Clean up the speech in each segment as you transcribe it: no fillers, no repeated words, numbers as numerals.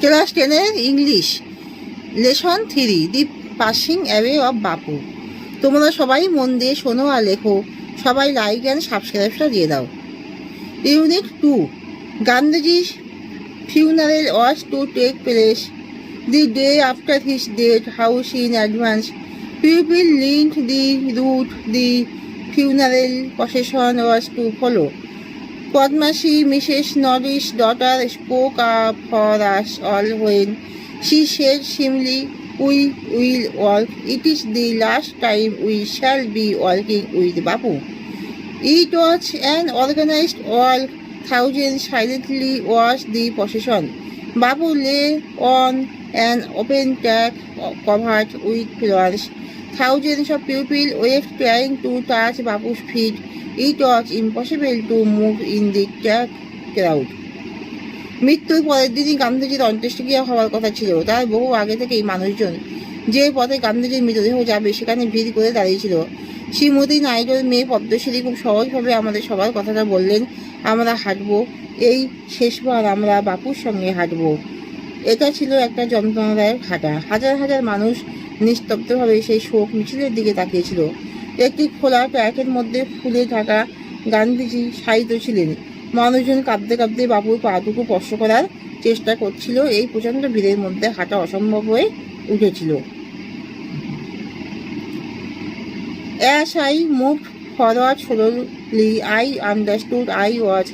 Class 10-এর English lesson 3 the passing away of Bapu. তোমরা সবাই মন দিয়ে শোনো আর লেখো। সবাই লাইক অ্যান্ড সাবস্ক্রাইবটা দিয়ে দাও। ইউনিট 2 গান্ধীজির funeral was to take place the day after his death. House in advance. People lined the route the funeral procession was to follow. Padmasi, Mrs. Norris' daughter, spoke up for us all when she said simply, "We will walk. It is the last time we shall be walking with Bapu." It was an organized walk. Thousands silently watched the procession. Bapu lay on an open track covered with flowers. Thousands of people were trying to touch Bapu's feet. It was impossible to move in the crowd. মৃত্যুর পরের দিনই গান্ধীজির অন্ত্যেষ্টিক্রিয়া হওয়ার কথা ছিল। তার বহু আগে থেকেই মানুষজন যে পথে গান্ধীজির মৃতদেহ যাবে সেখানে ভিড় করে দাঁড়িয়েছিল। শ্রীমতী নাইডুর মেয়ে পদ্মশ্রী খুব সহজভাবে আমাদের সবার কথাটা বললেন, আমরা হাঁটবো, এই শেষবার আমরা বাপুর সঙ্গে হাঁটবো। এটা ছিল একটা যন্ত্রণাদায়ক হাঁটা। হাজার হাজার মানুষ নিস্তব্ধভাবে সেই শোক মিছিলের দিকে তাকিয়েছিল। একটি খোলা ট্র্যাকের মধ্যে ফুলে ঢাকা গান্ধীজি শায়িত ছিলেন। মানুষজন কাঁদতে কাঁদতে বাপুর পাটুকু স্পর্শ করার চেষ্টা করছিল। এই প্রচণ্ড ভিড়ের মধ্যে হাঁটা অসম্ভব হয়ে উঠেছিল। As I moved forward slowly, I understood I was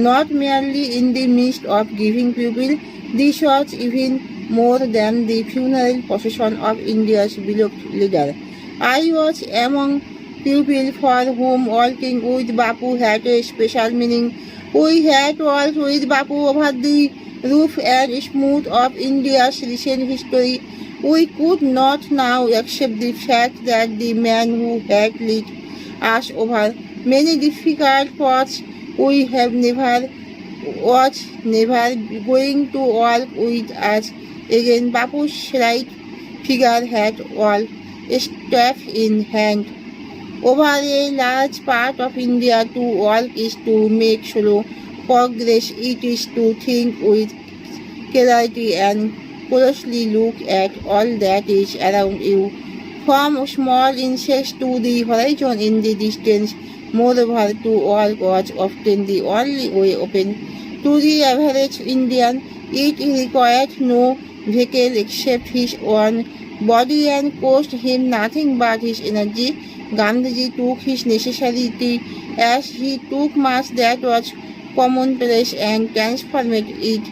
not merely in the midst of giving people. This was even more than the funeral procession of India's beloved leader. I was among people for whom walking with Bapu had a special meaning. We had walked with Bapu over the roof and smooth of India's recent history. We could not now accept the fact that the man who had led us over many difficult paths we have was never going to walk with us again. Bapu's right figure had walked staff in hand over a large part of India. To walk is to make slow progress. It is to think with clarity and closely look at all that is around you, from small insects to the horizon in the distance. Moreover, to walk was often the only way open to the average Indian. It required no vehicle except his own body and cost him nothing but his energy. Gandhiji took his necessity as he took much that was commonplace and transformed it